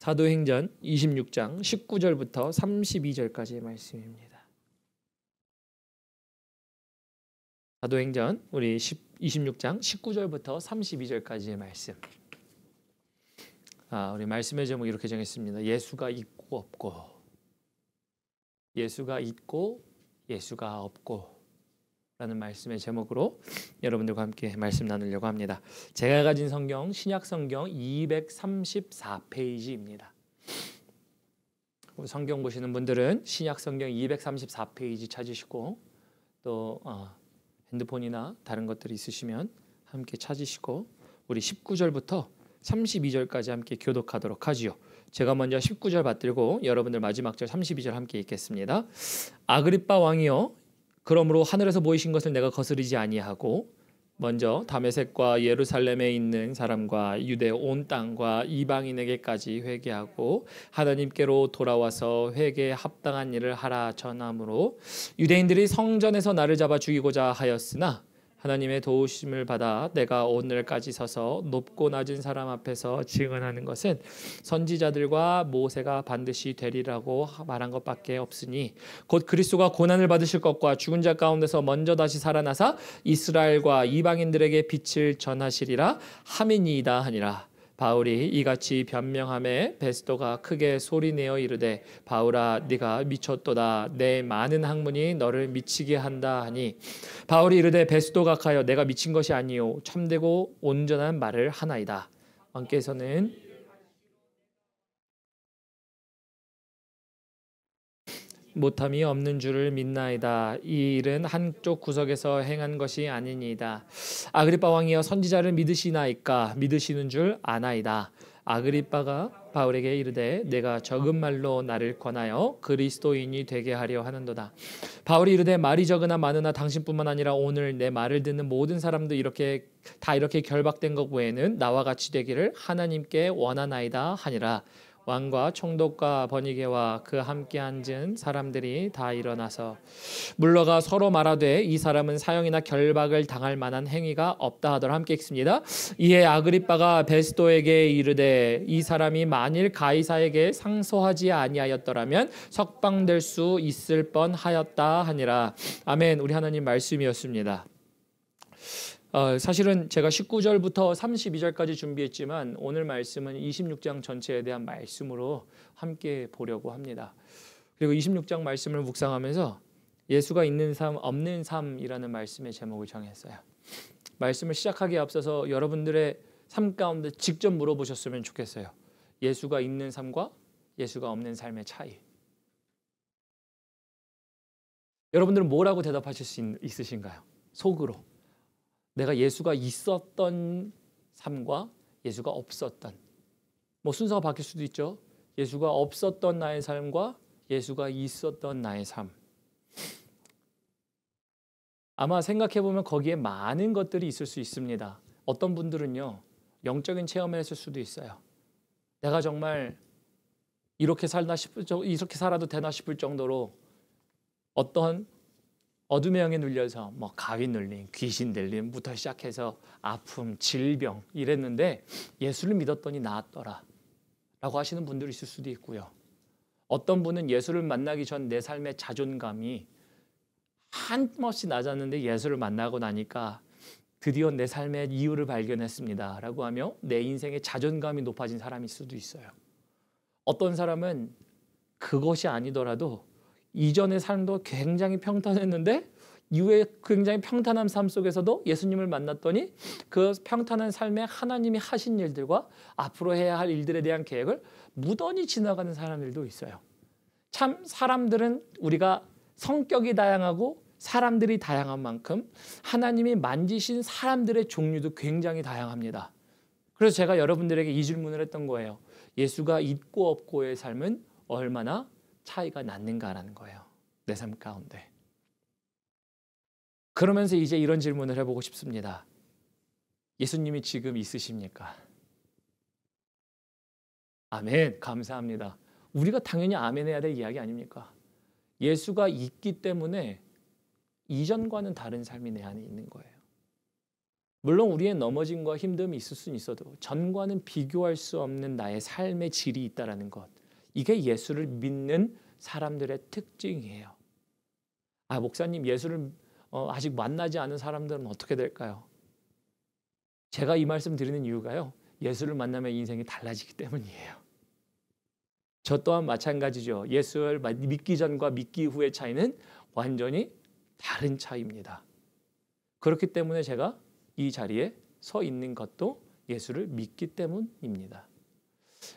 사도행전 26장 19절부터 32절까지의 말씀입니다. 사도행전 우리 26장 19절부터 32절까지의 말씀. 우리 말씀의 제목 이렇게 정했습니다. 예수가 있고 없고, 예수가 있고 예수가 없고 라는 말씀의 제목으로 여러분들과 함께 말씀 나누려고 합니다. 제가 가진 성경 신약 성경 234페이지입니다. 성경 보시는 분들은 신약 성경 234페이지 찾으시고 또 핸드폰이나 다른 것들이 있으시면 함께 찾으시고 우리 19절부터 32절까지 함께 교독하도록 하지요. 제가 먼저 19절 받들고 여러분들 마지막 절 32절 함께 읽겠습니다. 아그리빠 왕이여, 그러므로 하늘에서 보이신 것을 내가 거스르지 아니하고 먼저 다메섹과 예루살렘에 있는 사람과 유대 온 땅과 이방인에게까지 회개하고 하나님께로 돌아와서 회개에 합당한 일을 하라 전함으로 유대인들이 성전에서 나를 잡아 죽이고자 하였으나 하나님의 도우심을 받아 내가 오늘까지 서서 높고 낮은 사람 앞에서 증언하는 것은 선지자들과 모세가 반드시 되리라고 말한 것밖에 없으니 곧 그리스도가 고난을 받으실 것과 죽은 자 가운데서 먼저 다시 살아나사 이스라엘과 이방인들에게 빛을 전하시리라 함이니이다 하니라. 바울이 이같이 변명하매 베스도가 크게 소리내어 이르되 바울아 네가 미쳤도다. 내 많은 학문이 너를 미치게 한다 하니 바울이 이르되 베스도가 가여 내가 미친 것이 아니요 참되고 온전한 말을 하나이다. 왕께서는 못함이 없는 줄을 믿나이다. 이 일은 한쪽 구석에서 행한 것이 아니니이다. 아그리빠 왕이여, 선지자를 믿으시나이까? 믿으시는 줄 아나이다. 아그리빠가 바울에게 이르되 내가 적은 말로 나를 권하여 그리스도인이 되게 하려 하는도다. 바울이 이르되 말이 적으나 많으나 당신뿐만 아니라 오늘 내 말을 듣는 모든 사람도 이렇게 결박된 것 외에는 나와 같이 되기를 하나님께 원하나이다 하니라. 왕과 총독과 번이게와 그 함께 앉은 사람들이 다 일어나서 물러가 서로 말하되 이 사람은 사형이나 결박을 당할 만한 행위가 없다 하더라. 함께 읽습니다. 이에 아그리빠가 베스도에게 이르되 이 사람이 만일 가이사에게 상소하지 아니하였더라면 석방될 수 있을 뻔하였다 하니라. 아멘. 우리 하나님 말씀이었습니다. 사실은 제가 19절부터 32절까지 준비했지만 오늘 말씀은 26장 전체에 대한 말씀으로 함께 보려고 합니다. 그리고 26장 말씀을 묵상하면서 예수가 있는 삶, 없는 삶이라는 말씀의 제목을 정했어요. 말씀을 시작하기에 앞서서 여러분들의 삶 가운데 직접 물어보셨으면 좋겠어요. 예수가 있는 삶과 예수가 없는 삶의 차이. 여러분들은 뭐라고 대답하실 수 있으신가요? 속으로. 내가 예수가 있었던 삶과 예수가 없었던, 순서가 바뀔 수도 있죠. 예수가 없었던 나의 삶과 예수가 있었던 나의 삶. 아마 생각해보면 거기에 많은 것들이 있을 수 있습니다. 어떤 분들은요, 영적인 체험을 했을 수도 있어요. 내가 정말 이렇게 살아도 되나 싶을 정도로 어떤 어둠의 영에 눌려서 가위 눌림, 귀신 들림부터 시작해서 아픔, 질병 이랬는데 예수를 믿었더니 나았더라 라고 하시는 분들이 있을 수도 있고요. 어떤 분은 예수를 만나기 전 내 삶의 자존감이 한없이 낮았는데 예수를 만나고 나니까 드디어 내 삶의 이유를 발견했습니다 라고 하며 내 인생의 자존감이 높아진 사람일 수도 있어요. 어떤 사람은 그것이 아니더라도 이전의 삶도 굉장히 평탄했는데 이후에 굉장히 평탄한 삶 속에서도 예수님을 만났더니 그 평탄한 삶에 하나님이 하신 일들과 앞으로 해야 할 일들에 대한 계획을 무던히 지나가는 사람들도 있어요. 참 사람들은 우리가 성격이 다양하고 사람들이 다양한 만큼 하나님이 만지신 사람들의 종류도 굉장히 다양합니다. 그래서 제가 여러분들에게 이 질문을 했던 거예요. 예수가 있고 없고의 삶은 얼마나 차이가 났는가라는 거예요. 내 삶 가운데. 그러면서 이제 이런 질문을 해보고 싶습니다. 예수님이 지금 있으십니까? 아멘. 감사합니다. 우리가 당연히 아멘 해야 될 이야기 아닙니까? 예수가 있기 때문에 이전과는 다른 삶이 내 안에 있는 거예요. 물론 우리의 넘어짐과 힘듦이 있을 수는 있어도 전과는 비교할 수 없는 나의 삶의 질이 있다는 것. 이게 예수를 믿는 사람들의 특징이에요. 목사님, 예수를 아직 만나지 않은 사람들은 어떻게 될까요? 제가 이 말씀 드리는 이유가요. 예수를 만나면 인생이 달라지기 때문이에요. 저 또한 마찬가지죠. 예수를 믿기 전과 믿기 후의 차이는 완전히 다른 차이입니다. 그렇기 때문에 제가 이 자리에 서 있는 것도 예수를 믿기 때문입니다.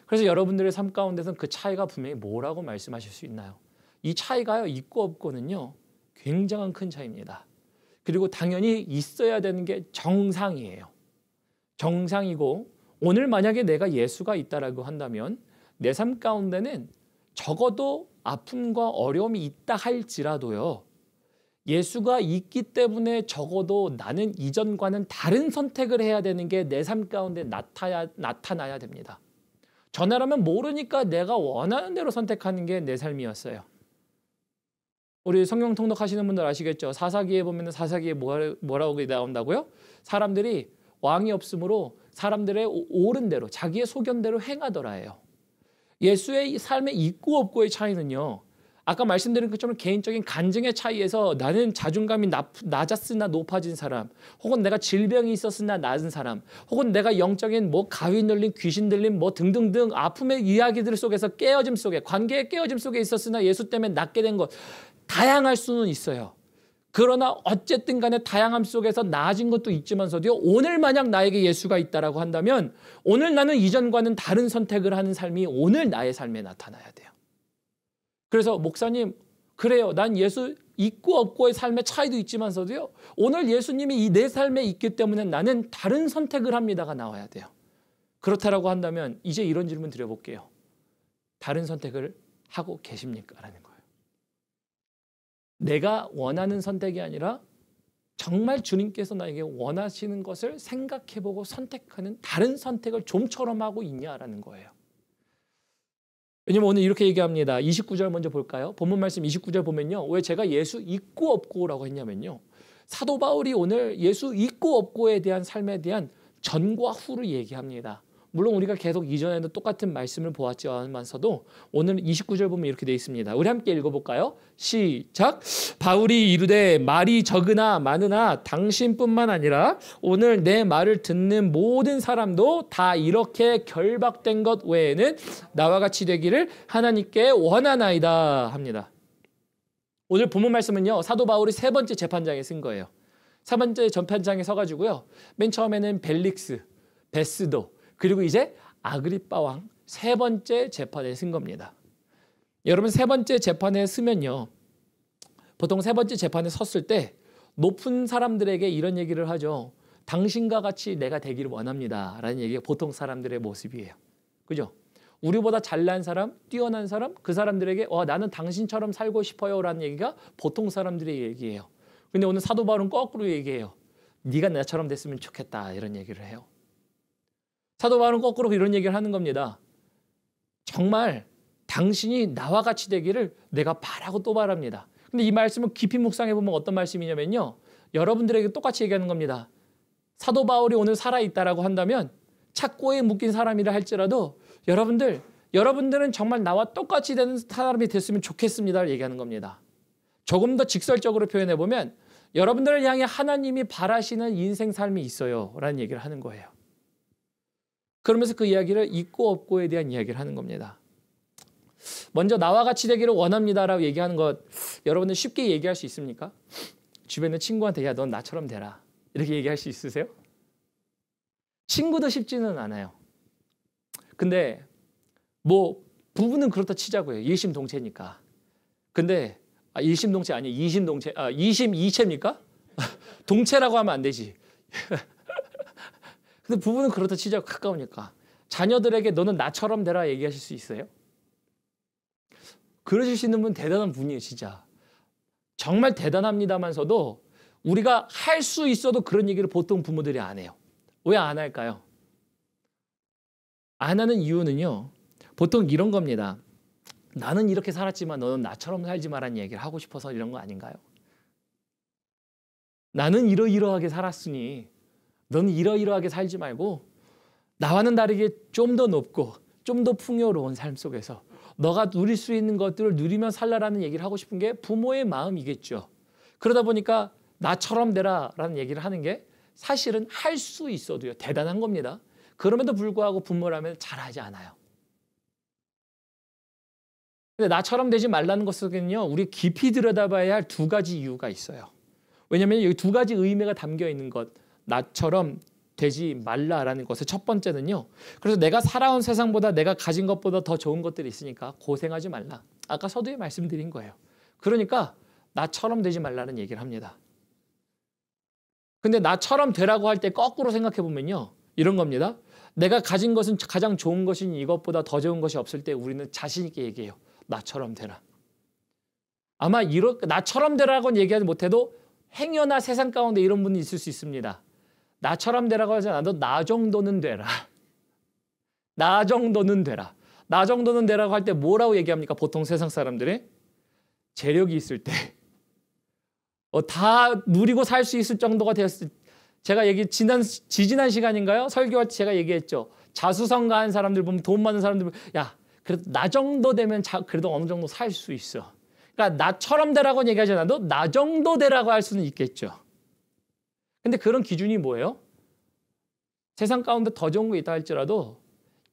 그래서 여러분들의 삶 가운데서는 그 차이가 분명히 뭐라고 말씀하실 수 있나요? 이 차이가요, 있고 없고는요, 굉장한 큰 차이입니다. 그리고 당연히 있어야 되는 게 정상이에요. 정상이고, 오늘 만약에 내가 예수가 있다라고 한다면 내 삶 가운데는 적어도 아픔과 어려움이 있다 할지라도요, 예수가 있기 때문에 적어도 나는 이전과는 다른 선택을 해야 되는 게 내 삶 가운데 나타나야 됩니다. 전화라면 모르니까 내가 원하는 대로 선택하는 게 내 삶이었어요. 우리 성경 통독하시는 분들 아시겠죠? 사사기에 보면 사사기에 뭐라고 나온다고요? 사람들이 왕이 없으므로 사람들의 옳은 대로 자기의 소견대로 행하더라예요. 예수의 삶의 있고 없고의 차이는요, 아까 말씀드린 것처럼 개인적인 간증의 차이에서 나는 자존감이 낮았으나 높아진 사람, 혹은 내가 질병이 있었으나 나은 사람, 혹은 내가 영적인 가위 눌린 귀신 들림 등등등 아픔의 이야기들 속에서 깨어짐 속에, 관계의 깨어짐 속에 있었으나 예수 때문에 낫게 된 것, 다양할 수는 있어요. 그러나 어쨌든 간에 다양함 속에서 나아진 것도 있지만서도요, 오늘 만약 나에게 예수가 있다라고 한다면 오늘 나는 이전과는 다른 선택을 하는 삶이 오늘 나의 삶에 나타나야 돼요. 그래서 목사님, 그래요. 난 예수 있고 없고의 삶의 차이도 있지만서도요, 오늘 예수님이 내 삶에 있기 때문에 나는 다른 선택을 합니다가 나와야 돼요. 그렇다라고 한다면 이제 이런 질문 드려볼게요. 다른 선택을 하고 계십니까? 라는 거예요. 내가 원하는 선택이 아니라 정말 주님께서 나에게 원하시는 것을 생각해보고 선택하는 다른 선택을 좀처럼 하고 있냐라는 거예요. 왜냐면 오늘 이렇게 얘기합니다. 29절 먼저 볼까요? 본문 말씀 29절 보면요, 왜 제가 예수 있고 없고라고 했냐면요, 사도 바울이 오늘 예수 있고 없고에 대한 삶에 대한 전과 후를 얘기합니다. 물론 우리가 계속 이전에도 똑같은 말씀을 보았지만서도 오늘 29절 보면 이렇게 되어 있습니다. 우리 함께 읽어볼까요? 시작. 바울이 이르되 말이 적으나 많으나 당신뿐만 아니라 오늘 내 말을 듣는 모든 사람도 다 이렇게 결박된 것 외에는 나와 같이 되기를 하나님께 원하나이다 합니다. 오늘 본문 말씀은요, 사도 바울이 세 번째 재판장에 쓴 거예요. 세 번째 재판장에 서가지고요, 맨 처음에는 벨릭스, 베스도, 그리고 이제 아그리빠 왕 세 번째 재판에 쓴 겁니다. 여러분, 세 번째 재판에 쓰면요, 보통 세 번째 재판에 섰을 때 높은 사람들에게 이런 얘기를 하죠. 당신과 같이 내가 되기를 원합니다 라는 얘기가 보통 사람들의 모습이에요. 그죠? 우리보다 잘난 사람, 뛰어난 사람, 그 사람들에게 나는 당신처럼 살고 싶어요 라는 얘기가 보통 사람들의 얘기예요. 근데 오늘 사도 바울은 거꾸로 얘기해요. 네가 나처럼 됐으면 좋겠다, 이런 얘기를 해요. 사도 바울은 거꾸로 이런 얘기를 하는 겁니다. 정말 당신이 나와 같이 되기를 내가 바라고 또 바랍니다. 근데 이 말씀을 깊이 묵상해 보면 어떤 말씀이냐면요, 여러분들에게 똑같이 얘기하는 겁니다. 사도 바울이 오늘 살아있다라고 한다면 착고에 묶인 사람이라 할지라도 여러분들은 정말 나와 똑같이 되는 사람이 됐으면 좋겠습니다를 얘기하는 겁니다. 조금 더 직설적으로 표현해 보면 여러분들을 향해 하나님이 바라시는 인생 삶이 있어요 라는 얘기를 하는 거예요. 그러면서 그 이야기를 있고 없고에 대한 이야기를 하는 겁니다. 먼저 나와 같이 되기를 원합니다라고 얘기하는 것, 여러분들 쉽게 얘기할 수 있습니까? 주변의 친구한테 야, 넌 나처럼 되라, 이렇게 얘기할 수 있으세요? 친구도 쉽지는 않아요. 근데 부부는 그렇다 치자고요. 일심동체니까. 근데 일심동체 아니에요. 이심동체. 이심이체입니까? 동체라고 하면 안 되지. 근데 부부는 그렇다 치자고, 가까우니까. 자녀들에게 너는 나처럼 되라 얘기하실 수 있어요? 그러실 수 있는 분 대단한 분이에요, 진짜. 정말 대단합니다만서도 우리가 할 수 있어도 그런 얘기를 보통 부모들이 안 해요. 왜 안 할까요? 안 하는 이유는요, 보통 이런 겁니다. 나는 이렇게 살았지만 너는 나처럼 살지 마라는 얘기를 하고 싶어서 이런 거 아닌가요? 나는 이러이러하게 살았으니 너는 이러이러하게 살지 말고 나와는 다르게 좀 더 높고 좀 더 풍요로운 삶 속에서 너가 누릴 수 있는 것들을 누리며 살라라는 얘기를 하고 싶은 게 부모의 마음이겠죠. 그러다 보니까 나처럼 되라라는 얘기를 하는 게 사실은 할 수 있어도요. 대단한 겁니다. 그럼에도 불구하고 부모라면 잘하지 않아요. 근데 나처럼 되지 말라는 것은요. 우리 깊이 들여다봐야 할 두 가지 이유가 있어요. 왜냐하면 여기 두 가지 의미가 담겨 있는 것. 나처럼 되지 말라라는 것의 첫 번째는요. 그래서 내가 살아온 세상보다 내가 가진 것보다 더 좋은 것들이 있으니까 고생하지 말라. 아까 서두에 말씀드린 거예요. 그러니까 나처럼 되지 말라는 얘기를 합니다. 근데 나처럼 되라고 할 때 거꾸로 생각해 보면요. 이런 겁니다. 내가 가진 것은 가장 좋은 것이니 이것보다 더 좋은 것이 없을 때 우리는 자신 있게 얘기해요. 나처럼 되라. 아마 나처럼 되라고는 얘기하지 못해도 행여나 세상 가운데 이런 분이 있을 수 있습니다. 나처럼 되라고 하지 않아도 나 정도는 되라. 나 정도는 되라. 나 정도는 되라고 할 때 뭐라고 얘기합니까? 보통 세상 사람들이 재력이 있을 때 다 누리고 살 수 있을 정도가 되었을 때 제가 지지난 시간인가요? 설교할 때 제가 얘기했죠. 자수성가한 사람들 보면 돈 많은 사람들 보면 야 그래도 나 정도 되면 그래도 어느 정도 살 수 있어. 그러니까 나처럼 되라고 얘기하지 않아도 나 정도 되라고 할 수는 있겠죠. 근데 그런 기준이 뭐예요? 세상 가운데 더 좋은 거 있다 할지라도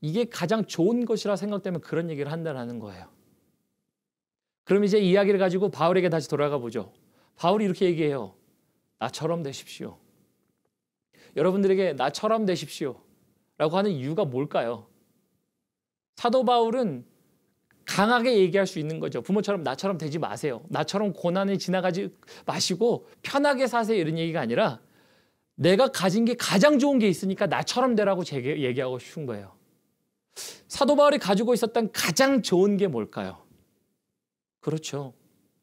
이게 가장 좋은 것이라 생각되면 그런 얘기를 한다는 거예요. 그럼 이제 이야기를 가지고 바울에게 다시 돌아가 보죠. 바울이 이렇게 얘기해요. 나처럼 되십시오. 여러분들에게 나처럼 되십시오 라고 하는 이유가 뭘까요? 사도 바울은 강하게 얘기할 수 있는 거죠. 부모처럼 나처럼 되지 마세요. 나처럼 고난을 지나가지 마시고 편하게 사세요. 이런 얘기가 아니라 내가 가진 게 가장 좋은 게 있으니까 나처럼 되라고 얘기하고 싶은 거예요. 사도 바울이 가지고 있었던 가장 좋은 게 뭘까요? 그렇죠.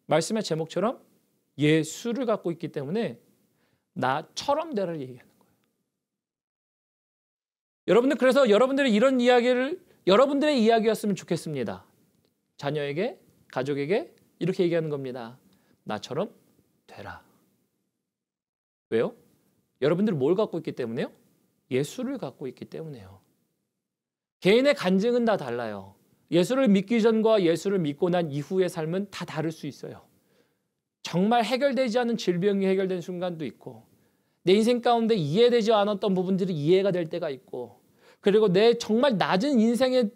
말씀의 제목처럼 예수를 갖고 있기 때문에 나처럼 되라를 얘기하는 거예요. 여러분들 그래서 여러분들이 이런 이야기를 여러분들의 이야기였으면 좋겠습니다. 자녀에게, 가족에게 이렇게 얘기하는 겁니다. 나처럼 되라. 왜요? 여러분들이 뭘 갖고 있기 때문에요? 예수를 갖고 있기 때문에요. 개인의 간증은 다 달라요. 예수를 믿기 전과 예수를 믿고 난 이후의 삶은 다 다를 수 있어요. 정말 해결되지 않은 질병이 해결된 순간도 있고 내 인생 가운데 이해되지 않았던 부분들이 이해가 될 때가 있고 그리고 내 정말 낮은 인생의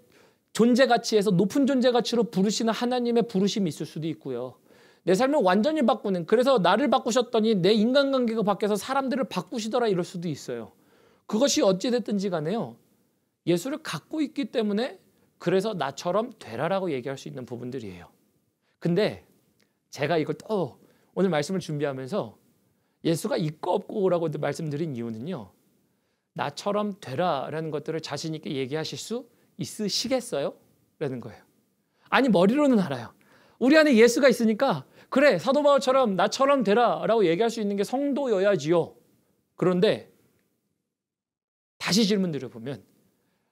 존재 가치에서 높은 존재 가치로 부르시는 하나님의 부르심이 있을 수도 있고요. 내 삶을 완전히 바꾸는 그래서 나를 바꾸셨더니 내 인간관계가 바뀌어서 사람들을 바꾸시더라 이럴 수도 있어요. 그것이 어찌됐든지 간에요. 예수를 갖고 있기 때문에 그래서 나처럼 되라라고 얘기할 수 있는 부분들이에요. 근데 제가 이걸 또 오늘 말씀을 준비하면서 예수가 있고 없고라고 말씀드린 이유는요. 나처럼 되라라는 것들을 자신 있게 얘기하실 수 있으시겠어요? 라는 거예요. 아니 머리로는 알아요. 우리 안에 예수가 있으니까 그래 사도 바울처럼 나처럼 되라라고 얘기할 수 있는 게 성도여야지요. 그런데 다시 질문 드려보면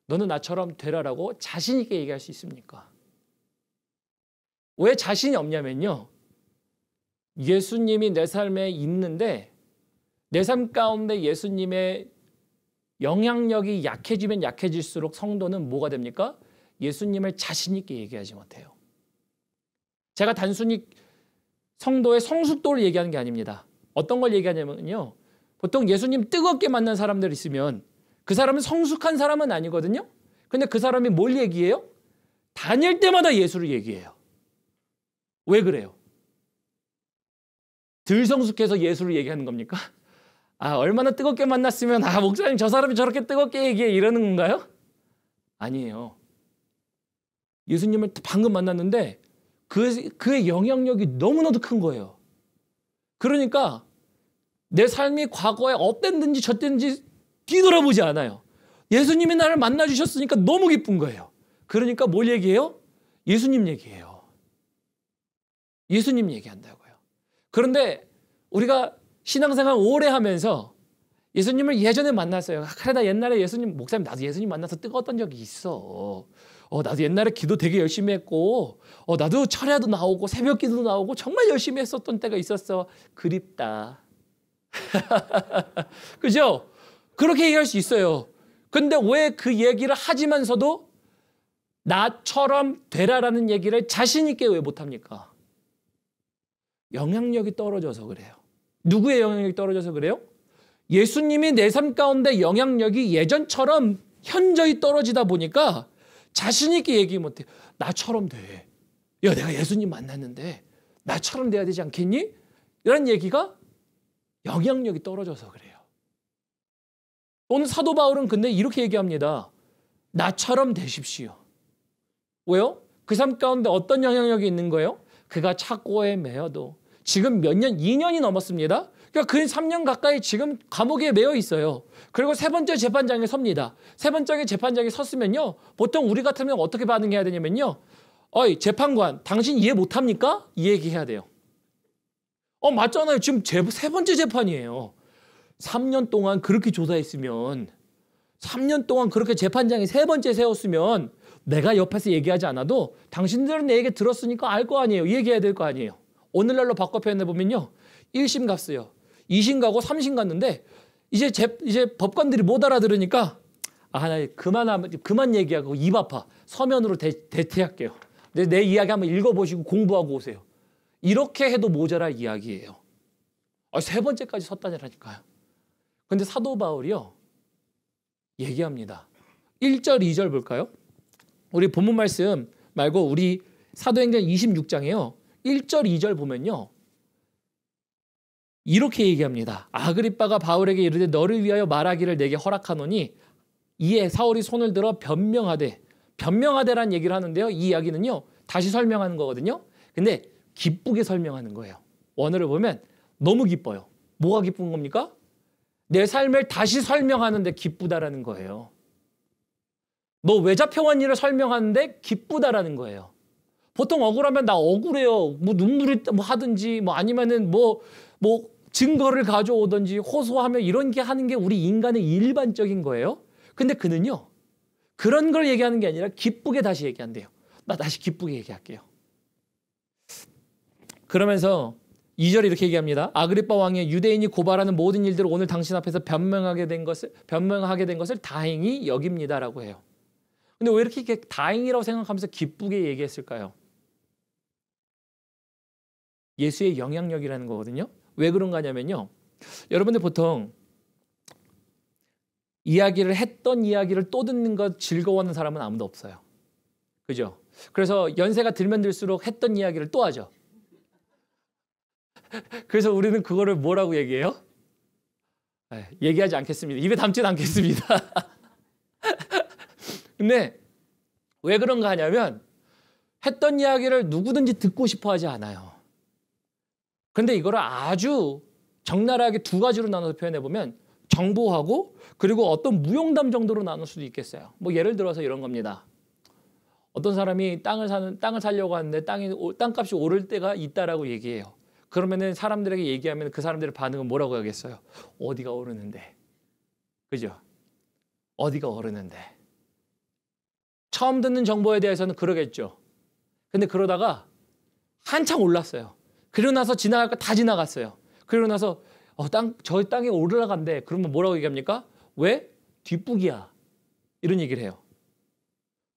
너는 나처럼 되라라고 자신 있게 얘기할 수 있습니까? 왜 자신이 없냐면요. 예수님이 내 삶에 있는데 내 삶 가운데 예수님의 영향력이 약해지면 약해질수록 성도는 뭐가 됩니까? 예수님을 자신 있게 얘기하지 못해요. 제가 단순히 성도의 성숙도를 얘기하는 게 아닙니다. 어떤 걸 얘기하냐면요. 보통 예수님 뜨겁게 만난 사람들 있으면 그 사람은 성숙한 사람은 아니거든요. 근데 그 사람이 뭘 얘기해요? 다닐 때마다 예수를 얘기해요. 왜 그래요? 덜 성숙해서 예수를 얘기하는 겁니까? 얼마나 뜨겁게 만났으면 목사님 저 사람이 저렇게 뜨겁게 얘기해 이러는 건가요? 아니에요. 예수님을 방금 만났는데 그의 영향력이 너무나도 큰 거예요. 그러니까 내 삶이 과거에 어땠는지 저땠는지 뒤돌아보지 않아요. 예수님이 나를 만나주셨으니까 너무 기쁜 거예요. 그러니까 뭘 얘기해요? 예수님 얘기해요. 예수님 얘기한다고요. 그런데 우리가 신앙생활 오래 하면서 예수님을 예전에 만났어요. 그래 나 옛날에 예수님 목사님 나도 예수님 만나서 뜨거웠던 적이 있어. 나도 옛날에 기도 되게 열심히 했고 나도 철야도 나오고 새벽 기도도 나오고 정말 열심히 했었던 때가 있었어. 그립다. 그죠? 그렇게 얘기할 수 있어요. 근데 왜 그 얘기를 하지만서도 나처럼 되라라는 얘기를 자신 있게 왜 못합니까? 영향력이 떨어져서 그래요. 누구의 영향력이 떨어져서 그래요? 예수님이 내 삶 가운데 영향력이 예전처럼 현저히 떨어지다 보니까 자신 있게 얘기 못해. 나처럼 돼. 야, 내가 예수님 만났는데 나처럼 돼야 되지 않겠니? 이런 얘기가 영향력이 떨어져서 그래요. 오늘 사도 바울은 근데 이렇게 얘기합니다. 나처럼 되십시오. 왜요? 그 삶 가운데 어떤 영향력이 있는 거예요? 그가 착고에 매여도 지금 몇 년, 2년이 넘었습니다. 그러니까 그 3년 가까이 지금 감옥에 매여 있어요. 그리고 세 번째 재판장에 섭니다. 세 번째 재판장에 섰으면요. 보통 우리 같으면 어떻게 반응해야 되냐면요. 어이, 재판관, 당신 이해 못합니까? 이 얘기해야 돼요. 맞잖아요. 지금 세 번째 재판이에요. 3년 동안 그렇게 조사했으면 3년 동안 그렇게 재판장이 세 번째 세웠으면 내가 옆에서 얘기하지 않아도 당신들은 내 얘기 들었으니까 알 거 아니에요. 얘기해야 될 거 아니에요. 오늘날로 바꿔 표현해보면요. 1심 갔어요. 2심 가고 3심 갔는데 이제 법관들이 못 알아들으니까 나 그만 얘기하고 입 아파. 서면으로 대체할게요. 내 이야기 한번 읽어보시고 공부하고 오세요. 이렇게 해도 모자랄 이야기예요. 세 번째까지 섰다니까요. 근데 사도 바울이요. 얘기합니다. 1절, 2절 볼까요? 우리 본문 말씀 말고 우리 사도행전 26장에요. 1절, 2절 보면요. 이렇게 얘기합니다. 아그리빠가 바울에게 이르되 너를 위하여 말하기를 내게 허락하노니 이에 사울이 손을 들어 변명하되라는 얘기를 하는데요. 이 이야기는요. 다시 설명하는 거거든요. 근데 기쁘게 설명하는 거예요. 원어를 보면 너무 기뻐요. 뭐가 기쁜 겁니까? 내 삶을 다시 설명하는데 기쁘다라는 거예요. 너 왜 잡혀간 일을 설명하는데 기쁘다라는 거예요. 보통 억울하면 나 억울해요. 뭐 눈물이 하든지 아니면은 증거를 가져오든지 호소하며 이런 게 하는 게 우리 인간의 일반적인 거예요. 근데 그는요. 그런 걸 얘기하는 게 아니라 기쁘게 다시 얘기한대요. 나 다시 기쁘게 얘기할게요. 그러면서 2절에 이렇게 얘기합니다. 아그리빠 왕의 유대인이 고발하는 모든 일들을 오늘 당신 앞에서 변명하게 된 것을 다행히 여깁니다라고 해요. 근데 왜 이렇게 다행이라고 생각하면서 기쁘게 얘기했을까요? 예수의 영향력이라는 거거든요. 왜 그런가 하냐면요. 여러분들 보통 했던 이야기를 또 듣는 것 즐거워하는 사람은 아무도 없어요. 그죠? 그래서 연세가 들면 들수록 했던 이야기를 또 하죠. 그래서 우리는 그거를 뭐라고 얘기해요? 얘기하지 않겠습니다. 입에 담지는 않겠습니다. 근데 왜 그런가 하냐면 했던 이야기를 누구든지 듣고 싶어 하지 않아요. 근데 이거를 아주 적나라하게 두 가지로 나눠서 표현해보면 정보하고 그리고 어떤 무용담 정도로 나눌 수도 있겠어요. 예를 들어서 이런 겁니다. 어떤 사람이 땅을 사려고 하는데 땅값이 오를 때가 있다라고 얘기해요. 그러면은 사람들에게 얘기하면 그 사람들의 반응은 뭐라고 하겠어요? 어디가 오르는데. 그죠? 어디가 오르는데. 처음 듣는 정보에 대해서는 그러겠죠. 근데 그러다가 한창 올랐어요. 그러고 나서 지나갈 거 다 지나갔어요. 그러고 나서 저 땅에 올라간대. 그러면 뭐라고 얘기합니까? 왜? 뒷북이야. 이런 얘기를 해요.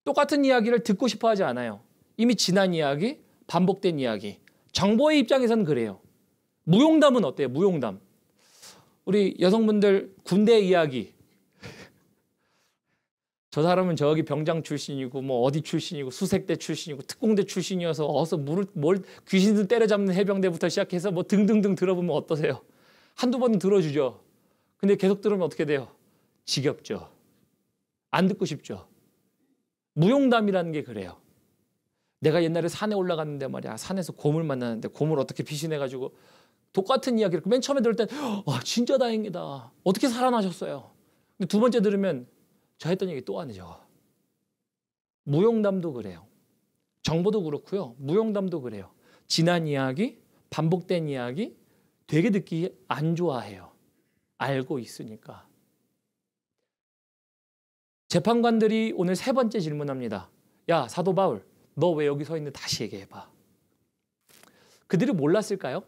똑같은 이야기를 듣고 싶어 하지 않아요. 이미 지난 이야기, 반복된 이야기. 정보의 입장에서는 그래요. 무용담은 어때요? 무용담. 우리 여성분들 군대 이야기. 저 사람은 저기 병장 출신이고 어디 출신이고 수색대 출신이고 특공대 출신이어서 어서 귀신들 때려잡는 해병대부터 시작해서 등등등 들어보면 어떠세요? 한두 번은 들어주죠. 근데 계속 들으면 어떻게 돼요? 지겹죠. 안 듣고 싶죠. 무용담이라는 게 그래요. 내가 옛날에 산에 올라갔는데 말이야. 산에서 곰을 만나는데 곰을 어떻게 피신해가지고 똑같은 이야기를 맨 처음에 들을 땐 진짜 다행이다. 어떻게 살아나셨어요? 근데 두 번째 들으면 저 했던 얘기 또 하죠. 무용담도 그래요. 정보도 그렇고요. 무용담도 그래요. 지난 이야기, 반복된 이야기 되게 듣기 안 좋아해요. 알고 있으니까. 재판관들이 오늘 세 번째 질문합니다. 야, 사도 바울, 너 왜 여기 서 있는데 다시 얘기해봐. 그들이 몰랐을까요?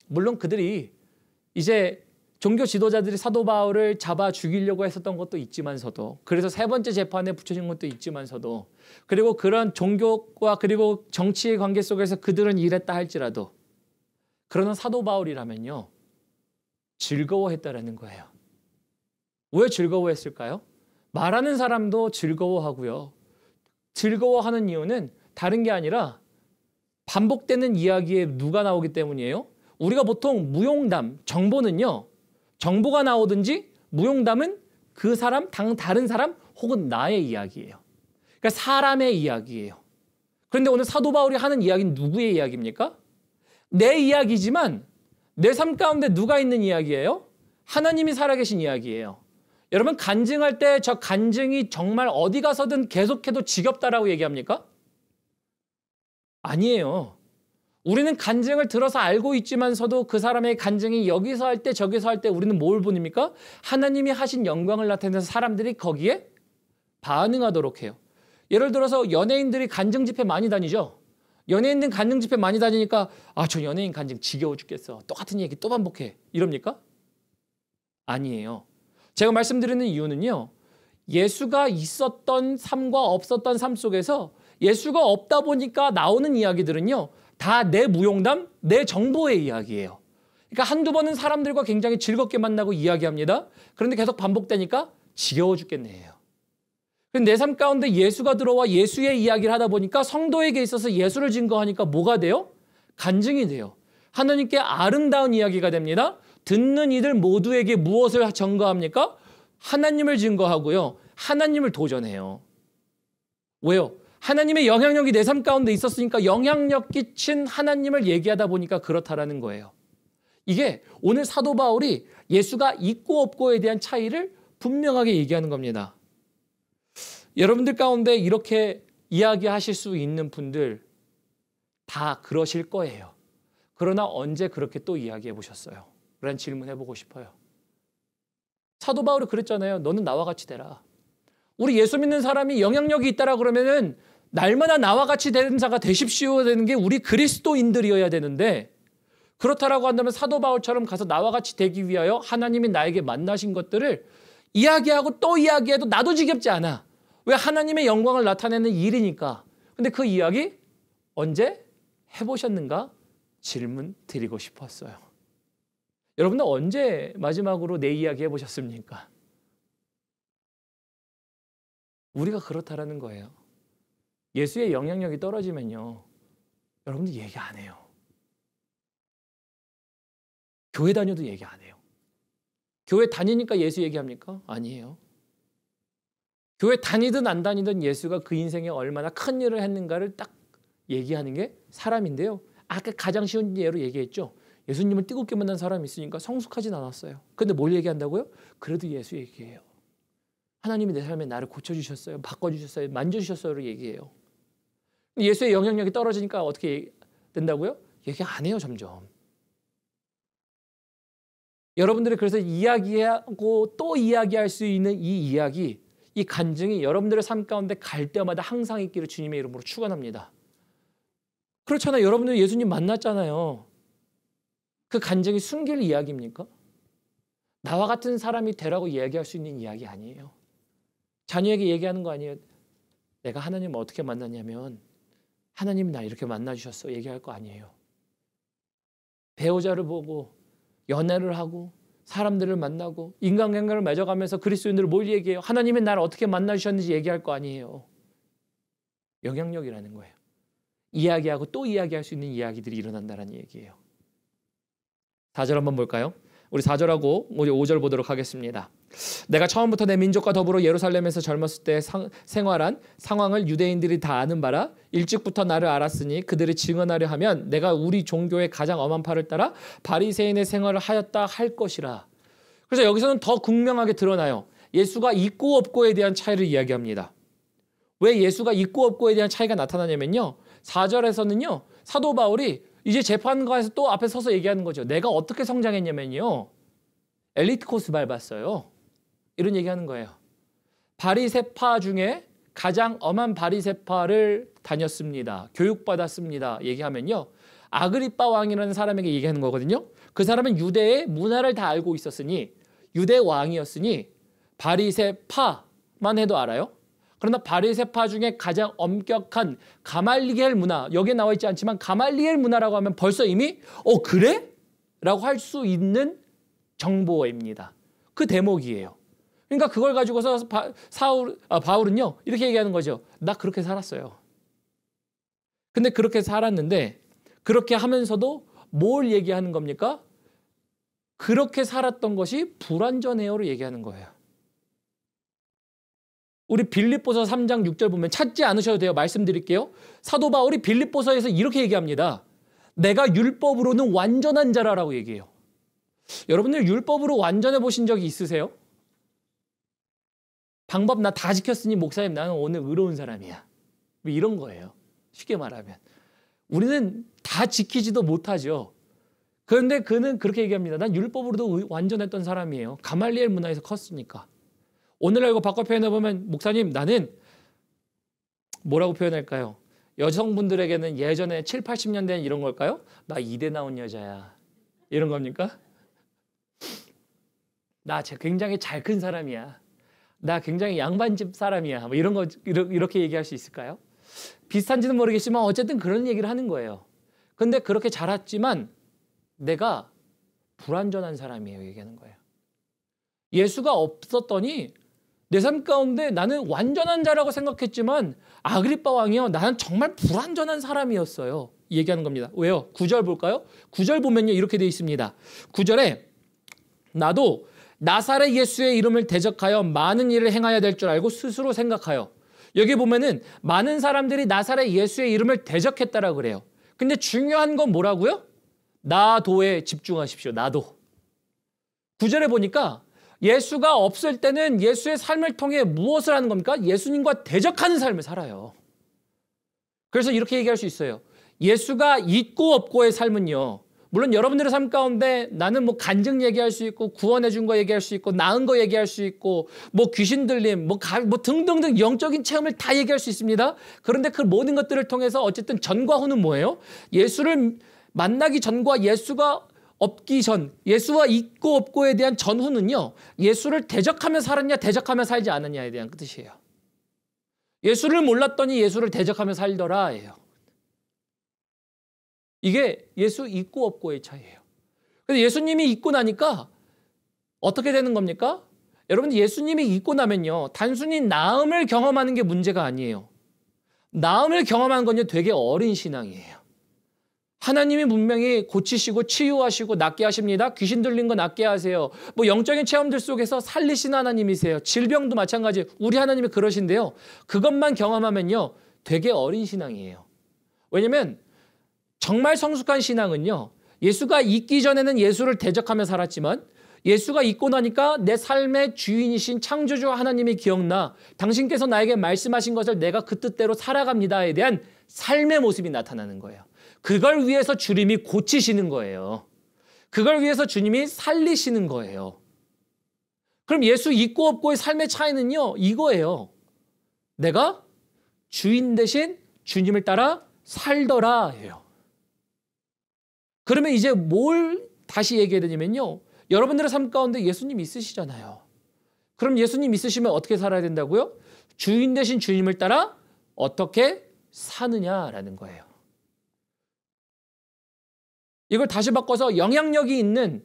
물론 그들이 이제 종교 지도자들이 사도 바울을 잡아 죽이려고 했었던 것도 있지만서도, 그래서 세 번째 재판에 붙여진 것도 있지만서도, 그리고 그런 종교와 그리고 정치의 관계 속에서 그들은 일했다 할지라도, 그러나 사도 바울이라면요 즐거워했다라는 거예요. 왜 즐거워했을까요? 말하는 사람도 즐거워하고요. 즐거워하는 이유는 다른 게 아니라 반복되는 이야기에 누가 나오기 때문이에요. 우리가 보통 무용담, 정보는요, 정보가 나오든지 무용담은 그 사람, 다른 사람 혹은 나의 이야기예요. 그러니까 사람의 이야기예요. 그런데 오늘 사도 바울이 하는 이야기는 누구의 이야기입니까? 내 이야기지만 내 삶 가운데 누가 있는 이야기예요? 하나님이 살아계신 이야기예요. 여러분, 간증할 때 저 간증이 정말 어디 가서든 계속해도 지겹다라고 얘기합니까? 아니에요. 우리는 간증을 들어서 알고 있지만서도 그 사람의 간증이 여기서 할 때 저기서 할 때 우리는 뭘 보입니까? 하나님이 하신 영광을 나타내서 사람들이 거기에 반응하도록 해요. 예를 들어서 연예인들이 간증 집회 많이 다니죠. 연예인들 간증 집회 많이 다니니까 저 연예인 간증 지겨워 죽겠어. 똑같은 얘기 또 반복해. 이럽니까? 아니에요. 제가 말씀드리는 이유는요. 예수가 있었던 삶과 없었던 삶 속에서 예수가 없다 보니까 나오는 이야기들은요. 다 내 무용담, 내 정보의 이야기예요. 그러니까 한두 번은 사람들과 굉장히 즐겁게 만나고 이야기합니다. 그런데 계속 반복되니까 지겨워 죽겠네요. 내 삶 가운데 예수가 들어와 예수의 이야기를 하다 보니까 성도에게 있어서 예수를 증거하니까 뭐가 돼요? 간증이 돼요. 하나님께 아름다운 이야기가 됩니다. 듣는 이들 모두에게 무엇을 증거합니까? 하나님을 증거하고요. 하나님을 도전해요. 왜요? 하나님의 영향력이 내 삶 가운데 있었으니까 영향력 끼친 하나님을 얘기하다 보니까 그렇다라는 거예요. 이게 오늘 사도 바울이 예수가 있고 없고에 대한 차이를 분명하게 얘기하는 겁니다. 여러분들 가운데 이렇게 이야기하실 수 있는 분들 다 그러실 거예요. 그러나 언제 그렇게 또 이야기해 보셨어요? 라는 질문 해보고 싶어요. 사도 바울이 그랬잖아요. 너는 나와 같이 되라. 우리 예수 믿는 사람이 영향력이 있다라 그러면은 날마다 나와 같이 되는 자가 되십시오 되는 게 우리 그리스도인들이어야 되는데, 그렇다라고 한다면 사도 바울처럼 가서 나와 같이 되기 위하여 하나님이 나에게 만나신 것들을 이야기하고 또 이야기해도 나도 지겹지 않아. 왜? 하나님의 영광을 나타내는 일이니까. 근데 그 이야기 언제 해보셨는가? 질문 드리고 싶었어요. 여러분들 언제 마지막으로 내 이야기 해보셨습니까? 우리가 그렇다라는 거예요. 예수의 영향력이 떨어지면요, 여러분들 얘기 안 해요. 교회 다녀도 얘기 안 해요. 교회 다니니까 예수 얘기합니까? 아니에요. 교회 다니든 안 다니든 예수가 그 인생에 얼마나 큰 일을 했는가를 딱 얘기하는 게 사람인데요. 아까 가장 쉬운 예로 얘기했죠. 예수님을 뜨겁게 만난 사람이 있으니까 성숙하진 않았어요. 근데 뭘 얘기한다고요? 그래도 예수 얘기해요. 하나님이 내 삶에 나를 고쳐주셨어요. 바꿔주셨어요. 만져주셨어요를 얘기해요. 예수의 영향력이 떨어지니까 어떻게 된다고요? 얘기 안 해요, 점점. 여러분들이 그래서 이야기하고 또 이야기할 수 있는 이 이야기, 이 간증이 여러분들의 삶 가운데 갈 때마다 항상 있기를 주님의 이름으로 축원합니다. 그렇잖아요. 여러분들 예수님 만났잖아요. 그 간증이 숨길 이야기입니까? 나와 같은 사람이 되라고 이야기할 수 있는 이야기 아니에요. 자녀에게 얘기하는 거 아니에요. 내가 하나님을 어떻게 만났냐면 하나님이 나 이렇게 만나주셨어 얘기할 거 아니에요. 배우자를 보고 연애를 하고 사람들을 만나고 인간관계를 맺어가면서 그리스도인들을 뭘 얘기해요? 하나님이 나를 어떻게 만나주셨는지 얘기할 거 아니에요. 영향력이라는 거예요. 이야기하고 또 이야기할 수 있는 이야기들이 일어난다는 얘기예요. 4절 한번 볼까요? 우리 4절하고 우리 5절 보도록 하겠습니다. 내가 처음부터 내 민족과 더불어 예루살렘에서 젊었을 때 생활한 상황을 유대인들이 다 아는 바라. 일찍부터 나를 알았으니 그들이 증언하려 하면 내가 우리 종교의 가장 엄한 파를 따라 바리새인의 생활을 하였다 할 것이라. 그래서 여기서는 더 극명하게 드러나요. 예수가 있고 없고에 대한 차이를 이야기합니다. 왜 예수가 있고 없고에 대한 차이가 나타나냐면요. 4절에서는요. 사도 바울이 이제 재판관에서 또 앞에 서서 얘기하는 거죠. 내가 어떻게 성장했냐면요. 엘리트 코스 밟았어요. 이런 얘기하는 거예요. 바리새파 중에 가장 엄한 바리새파를 다녔습니다. 교육받았습니다. 얘기하면요. 아그리빠 왕이라는 사람에게 얘기하는 거거든요. 그 사람은 유대의 문화를 다 알고 있었으니 유대 왕이었으니 바리새파만 해도 알아요. 그러나 바리새파 중에 가장 엄격한 가말리엘 문화, 여기에 나와 있지 않지만 가말리엘 문화라고 하면 벌써 이미 그래? 라고 할 수 있는 정보입니다. 그 대목이에요. 그러니까 그걸 가지고서 바울은요 이렇게 얘기하는 거죠. 나 그렇게 살았어요. 근데 그렇게 살았는데 그렇게 하면서도 뭘 얘기하는 겁니까? 그렇게 살았던 것이 불완전해요로 얘기하는 거예요. 우리 빌립보서 3장 6절 보면 찾지 않으셔도 돼요. 말씀드릴게요. 사도 바울이 빌립보서에서 이렇게 얘기합니다. 내가 율법으로는 완전한 자라라고 얘기해요. 여러분들 율법으로 완전해 보신 적이 있으세요? 방법 나 다 지켰으니 목사님 나는 오늘 의로운 사람이야. 뭐 이런 거예요. 쉽게 말하면. 우리는 다 지키지도 못하죠. 그런데 그는 그렇게 얘기합니다. 난 율법으로도 완전했던 사람이에요. 가말리엘 문화에서 컸으니까. 오늘날 이거 바꿔 표현해보면 목사님 나는 뭐라고 표현할까요? 여성분들에게는 예전에 7, 80년대는 이런 걸까요? 나 이대 나온 여자야. 이런 겁니까? 나 굉장히 잘 큰 사람이야. 나 굉장히 양반집 사람이야. 뭐 이런 거 이렇게 얘기할 수 있을까요? 비슷한지는 모르겠지만 어쨌든 그런 얘기를 하는 거예요. 근데 그렇게 자랐지만 내가 불완전한 사람이에요. 얘기하는 거예요. 예수가 없었더니 내 삶 가운데 나는 완전한 자라고 생각했지만 아그리빠 왕이요. 나는 정말 불완전한 사람이었어요. 얘기하는 겁니다. 왜요? 9절 볼까요? 9절 보면요. 이렇게 되어 있습니다. 9절에 나도 나사렛 예수의 이름을 대적하여 많은 일을 행해야 될 줄 알고 스스로 생각하여. 여기 보면은 많은 사람들이 나사렛 예수의 이름을 대적했다라고 그래요. 근데 중요한 건 뭐라고요? 나도에 집중하십시오. 나도. 9절에 보니까 예수가 없을 때는 예수의 삶을 통해 무엇을 하는 겁니까? 예수님과 대적하는 삶을 살아요. 그래서 이렇게 얘기할 수 있어요. 예수가 있고 없고의 삶은요. 물론 여러분들의 삶 가운데 나는 뭐 간증 얘기할 수 있고 구원해 준 거 얘기할 수 있고 나은 거 얘기할 수 있고 뭐 귀신 들림 뭐 등등등 영적인 체험을 다 얘기할 수 있습니다. 그런데 그 모든 것들을 통해서 어쨌든 전과 후는 뭐예요? 예수를 만나기 전과 예수가 없기 전, 예수와 있고 없고에 대한 전후는요. 예수를 대적하며 살았냐 대적하며 살지 않았냐에 대한 뜻이에요. 예수를 몰랐더니 예수를 대적하며 살더라예요. 이게 예수 있고 없고의 차이예요. 그래서 예수님이 있고 나니까 어떻게 되는 겁니까? 여러분 예수님이 있고 나면요. 단순히 나음을 경험하는 게 문제가 아니에요. 나음을 경험하는 건요. 되게 어린 신앙이에요. 하나님이 분명히 고치시고 치유하시고 낫게 하십니다. 귀신 들린 거 낫게 하세요. 뭐 영적인 체험들 속에서 살리신 하나님이세요. 질병도 마찬가지. 우리 하나님이 그러신데요. 그것만 경험하면요. 되게 어린 신앙이에요. 왜냐면 정말 성숙한 신앙은요. 예수가 있기 전에는 예수를 대적하며 살았지만 예수가 있고 나니까 내 삶의 주인이신 창조주 하나님이 기억나. 당신께서 나에게 말씀하신 것을 내가 그 뜻대로 살아갑니다에 대한 삶의 모습이 나타나는 거예요. 그걸 위해서 주님이 고치시는 거예요. 그걸 위해서 주님이 살리시는 거예요. 그럼 예수 있고 없고의 삶의 차이는요. 이거예요. 내가 주인 대신 주님을 따라 살더라예요. 그러면 이제 뭘 다시 얘기해야 되냐면요. 여러분들의 삶 가운데 예수님 있으시잖아요. 그럼 예수님 있으시면 어떻게 살아야 된다고요? 주인 대신 주님을 따라 어떻게 사느냐라는 거예요. 이걸 다시 바꿔서 영향력이 있는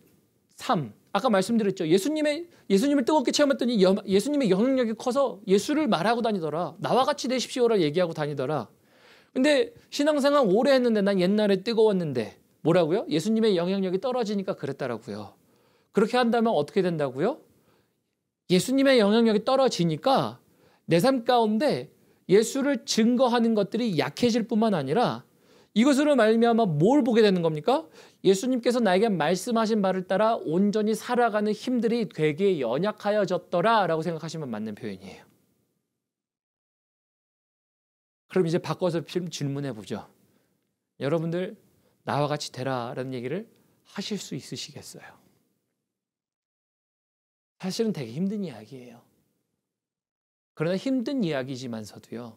삶. 아까 말씀드렸죠. 예수님을 뜨겁게 체험했더니 예수님의 영향력이 커서 예수를 말하고 다니더라. 나와 같이 되십시오라 얘기하고 다니더라. 근데 신앙생활 오래 했는데 난 옛날에 뜨거웠는데 뭐라고요? 예수님의 영향력이 떨어지니까 그랬다라고요. 그렇게 한다면 어떻게 된다고요? 예수님의 영향력이 떨어지니까 내 삶 가운데 예수를 증거하는 것들이 약해질 뿐만 아니라 이것으로 말미암아 뭘 보게 되는 겁니까? 예수님께서 나에게 말씀하신 바를 따라 온전히 살아가는 힘들이 되게 연약하여졌더라라고 생각하시면 맞는 표현이에요. 그럼 이제 바꿔서 질문해 보죠. 여러분들 나와 같이 되라라는 얘기를 하실 수 있으시겠어요? 사실은 되게 힘든 이야기예요. 그러나 힘든 이야기지만서도요.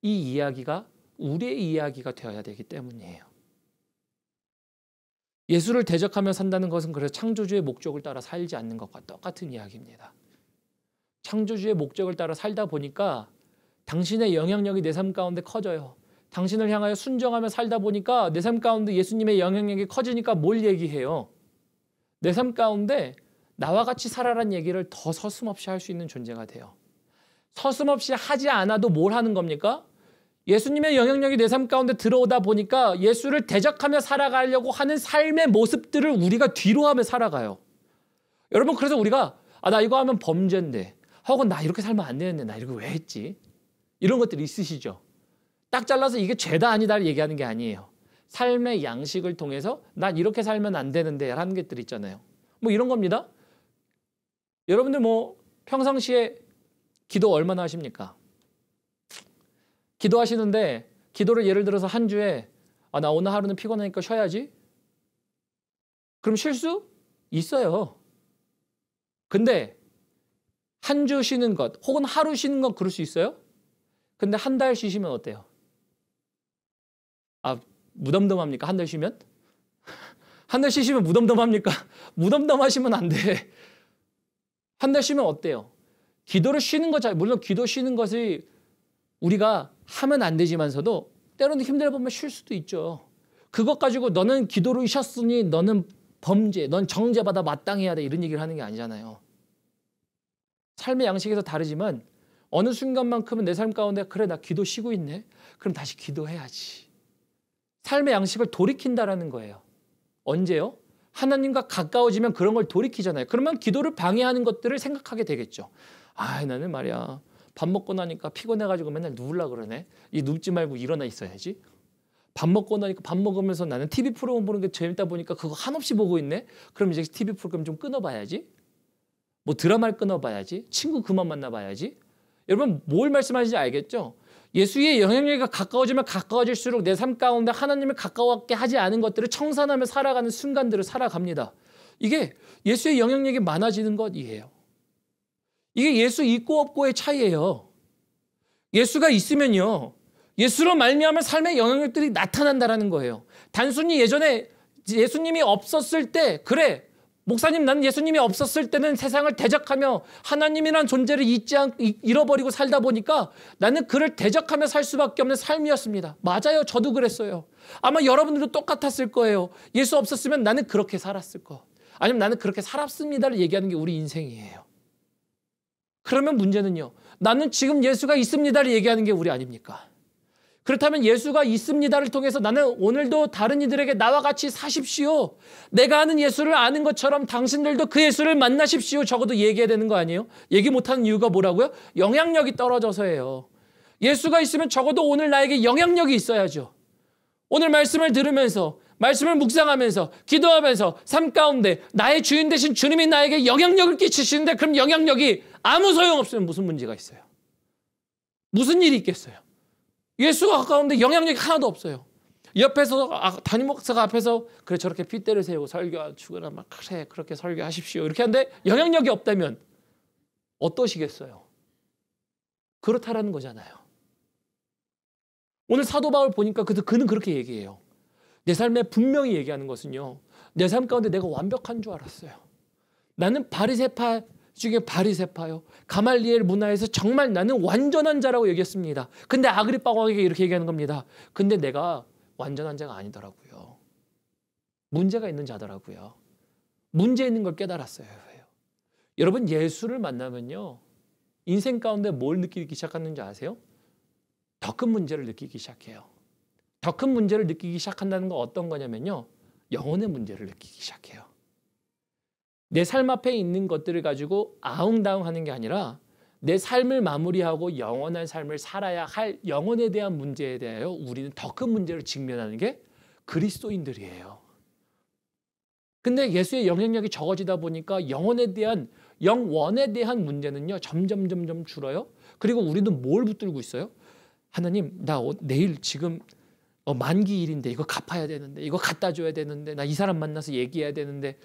이 이야기가 우리의 이야기가 되어야 되기 때문이에요. 예수를 대적하며 산다는 것은 그래서 창조주의 목적을 따라 살지 않는 것과 똑같은 이야기입니다. 창조주의 목적을 따라 살다 보니까 당신의 영향력이 내 삶 가운데 커져요. 당신을 향하여 순종하며 살다 보니까 내 삶 가운데 예수님의 영향력이 커지니까 뭘 얘기해요? 내 삶 가운데 나와 같이 살아라는 얘기를 더 서슴없이 할 수 있는 존재가 돼요. 서슴없이 하지 않아도 뭘 하는 겁니까? 예수님의 영향력이 내 삶 가운데 들어오다 보니까 예수를 대적하며 살아가려고 하는 삶의 모습들을 우리가 뒤로하며 살아가요. 여러분, 그래서 우리가 나 이거 하면 범죄인데, 혹은 나 이렇게 살면 안 되는데 나 이거 왜 했지? 이런 것들이 있으시죠? 딱 잘라서 이게 죄다 아니다를 얘기하는 게 아니에요. 삶의 양식을 통해서 난 이렇게 살면 안 되는데 라는 것들 있잖아요. 뭐 이런 겁니다. 여러분들 뭐 평상시에 기도 얼마나 하십니까? 기도하시는데 기도를 예를 들어서 한 주에 나 오늘 하루는 피곤하니까 쉬어야지. 그럼 쉴 수 있어요. 근데 한 주 쉬는 것 혹은 하루 쉬는 것 그럴 수 있어요? 근데 한 달 쉬시면 어때요? 무덤덤합니까? 한 달 쉬면? 한 달 쉬시면 무덤덤합니까? 무덤덤하시면 안 돼. 한 달 쉬면 어때요? 기도를 쉬는 것 물론 기도 쉬는 것이 우리가 하면 안 되지만서도 때로는 힘들어 보면 쉴 수도 있죠. 그것 가지고 너는 기도를 쉬었으니 너는 범죄, 넌 정죄받아 마땅해야 돼 이런 얘기를 하는 게 아니잖아요. 삶의 양식에서 다르지만 어느 순간만큼은 내 삶 가운데 그래 나 기도 쉬고 있네. 그럼 다시 기도해야지. 삶의 양식을 돌이킨다라는 거예요. 언제요? 하나님과 가까워지면 그런 걸 돌이키잖아요. 그러면 기도를 방해하는 것들을 생각하게 되겠죠. 나는 말이야 밥 먹고 나니까 피곤해가지고 맨날 누우려고 그러네. 눕지 말고 일어나 있어야지. 밥 먹고 나니까 밥 먹으면서 나는 TV 프로그램 보는 게 재밌다 보니까 그거 한없이 보고 있네. 그럼 이제 TV 프로그램 좀 끊어봐야지. 뭐 드라마를 끊어봐야지. 친구 그만 만나봐야지. 여러분 뭘 말씀하시는지 알겠죠? 예수의 영향력이 가까워지면 가까워질수록 내 삶 가운데 하나님을 가까웠게 하지 않은 것들을 청산하며 살아가는 순간들을 살아갑니다. 이게 예수의 영향력이 많아지는 것이에요. 이게 예수 있고 없고의 차이예요. 예수가 있으면요. 예수로 말미암아 삶의 영향력들이 나타난다는 거예요. 단순히 예전에 예수님이 없었을 때 그래 목사님 나는 예수님이 없었을 때는 세상을 대적하며 하나님이란 존재를 잃어버리고 살다 보니까 나는 그를 대적하며 살 수밖에 없는 삶이었습니다. 맞아요. 저도 그랬어요. 아마 여러분들도 똑같았을 거예요. 예수 없었으면 나는 그렇게 살았을 거. 아니면 나는 그렇게 살았습니다를 얘기하는 게 우리 인생이에요. 그러면 문제는요. 나는 지금 예수가 있습니다를 얘기하는 게 우리 아닙니까? 그렇다면 예수가 있습니다를 통해서 나는 오늘도 다른 이들에게 나와 같이 사십시오. 내가 아는 예수를 아는 것처럼 당신들도 그 예수를 만나십시오. 적어도 얘기해야 되는 거 아니에요? 얘기 못하는 이유가 뭐라고요? 영향력이 떨어져서예요. 예수가 있으면 적어도 오늘 나에게 영향력이 있어야죠. 오늘 말씀을 들으면서 말씀을 묵상하면서 기도하면서 삶 가운데 나의 주인 되신 주님이 나에게 영향력을 끼치시는데 그럼 영향력이 아무 소용없으면 무슨 문제가 있어요? 무슨 일이 있겠어요? 예수가 가까운데 영향력이 하나도 없어요. 옆에서 담임 목사가 앞에서 그래 저렇게 핏대를 세우고 설교하시거나 막 그래 그렇게 설교하십시오 이렇게 하는데 영향력이 없다면 어떠시겠어요? 그렇다라는 거잖아요. 오늘 사도 바울 보니까 그는 그렇게 얘기해요. 내 삶에 분명히 얘기하는 것은요. 내 삶 가운데 내가 완벽한 줄 알았어요. 나는 바리새파 중에 바리새파요. 가말리엘 문화에서 정말 나는 완전한 자라고 얘기했습니다. 근데 아그리빠 왕에게 이렇게 얘기하는 겁니다. 근데 내가 완전한 자가 아니더라고요. 문제가 있는 자더라고요. 문제 있는 걸 깨달았어요. 여러분 예수를 만나면요. 인생 가운데 뭘 느끼기 시작하는지 아세요? 더 큰 문제를 느끼기 시작해요. 더 큰 문제를 느끼기 시작한다는 건 어떤 거냐면요. 영혼의 문제를 느끼기 시작해요. 내 삶 앞에 있는 것들을 가지고 아웅다웅 하는 게 아니라 내 삶을 마무리하고 영원한 삶을 살아야 할 영혼에 대한 문제에 대하여 우리는 더 큰 문제를 직면하는 게 그리스도인들이에요. 근데 예수의 영향력이 적어지다 보니까 영원에 대한 문제는요. 점점 줄어요. 그리고 우리는 뭘 붙들고 있어요? 하나님 나 내일 지금 만기일인데 이거 갚아야 되는데 이거 갖다 줘야 되는데 나 이 사람 만나서 얘기해야 되는데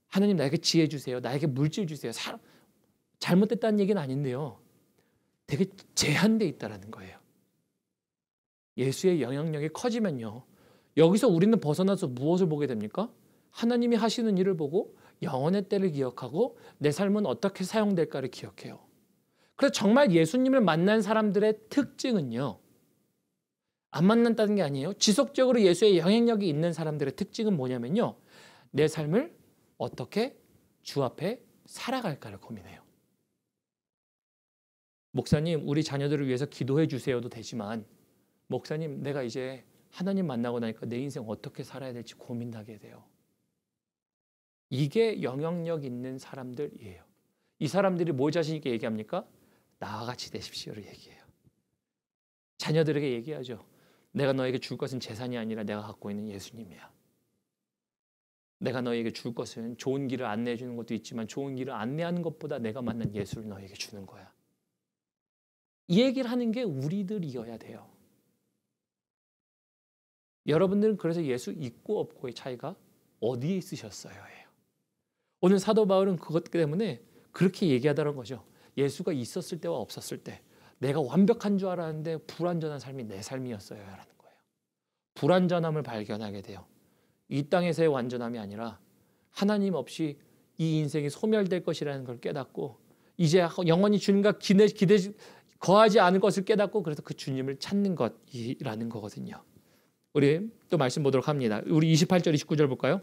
하나님 나에게 지혜 주세요. 나에게 물질 주세요. 잘못됐다는 얘기는 아닌데요. 되게 제한돼 있다는 거예요. 예수의 영향력이 커지면요. 여기서 우리는 벗어나서 무엇을 보게 됩니까? 하나님이 하시는 일을 보고 영원의 때를 기억하고 내 삶은 어떻게 사용될까를 기억해요. 그래서 정말 예수님을 만난 사람들의 특징은요, 안 만난다는 게 아니에요. 지속적으로 예수의 영향력이 있는 사람들의 특징은 뭐냐면요, 내 삶을 어떻게 주 앞에 살아갈까를 고민해요. 목사님, 우리 자녀들을 위해서 기도해 주세요도 되지만, 목사님, 내가 이제 하나님 만나고 나니까 내 인생 어떻게 살아야 될지 고민하게 돼요. 이게 영향력 있는 사람들이에요. 이 사람들이 뭘 자신 있게 얘기합니까? 나와 같이 되십시오를 얘기해요. 자녀들에게 얘기하죠. 내가 너에게 줄 것은 재산이 아니라 내가 갖고 있는 예수님이야. 내가 너에게 줄 것은 좋은 길을 안내해 주는 것도 있지만 좋은 길을 안내하는 것보다 내가 만난 예수를 너에게 주는 거야. 이 얘기를 하는 게 우리들이어야 돼요. 여러분들은 그래서 예수 있고 없고의 차이가 어디에 있으셨어요? 예요. 오늘 사도 바울은 그것 때문에 그렇게 얘기하다는 거죠. 예수가 있었을 때와 없었을 때 내가 완벽한 줄 알았는데 불완전한 삶이 내 삶이었어요 라는 거예요. 불완전함을 발견하게 돼요. 이 땅에서의 완전함이 아니라 하나님 없이 이 인생이 소멸될 것이라는 걸 깨닫고 이제 영원히 주님과 거하지 않을 것을 깨닫고 그래서 그 주님을 찾는 것이라는 거거든요. 우리 또 말씀 보도록 합니다. 우리 28절 29절 볼까요?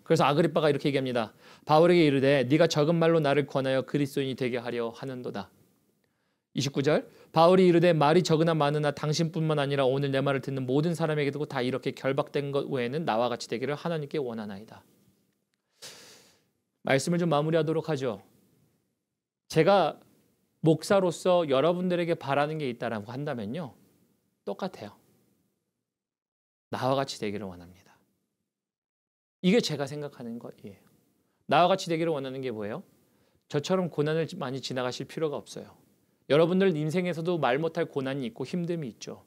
그래서 아그리빠가 이렇게 얘기합니다. 바울에게 이르되 네가 적은 말로 나를 권하여 그리스도인이 되게 하려 하는도다. 29절 바울이 이르되 말이 적으나 많으나 당신뿐만 아니라 오늘 내 말을 듣는 모든 사람에게도 다 이렇게 결박된 것 외에는 나와 같이 되기를 하나님께 원하나이다. 말씀을 좀 마무리하도록 하죠. 제가 목사로서 여러분들에게 바라는 게 있다라고 한다면요, 똑같아요. 나와 같이 되기를 원합니다. 이게 제가 생각하는 것이에요. 나와 같이 되기를 원하는 게 뭐예요? 저처럼 고난을 많이 지나가실 필요가 없어요. 여러분들 인생에서도 말 못할 고난이 있고 힘듦이 있죠.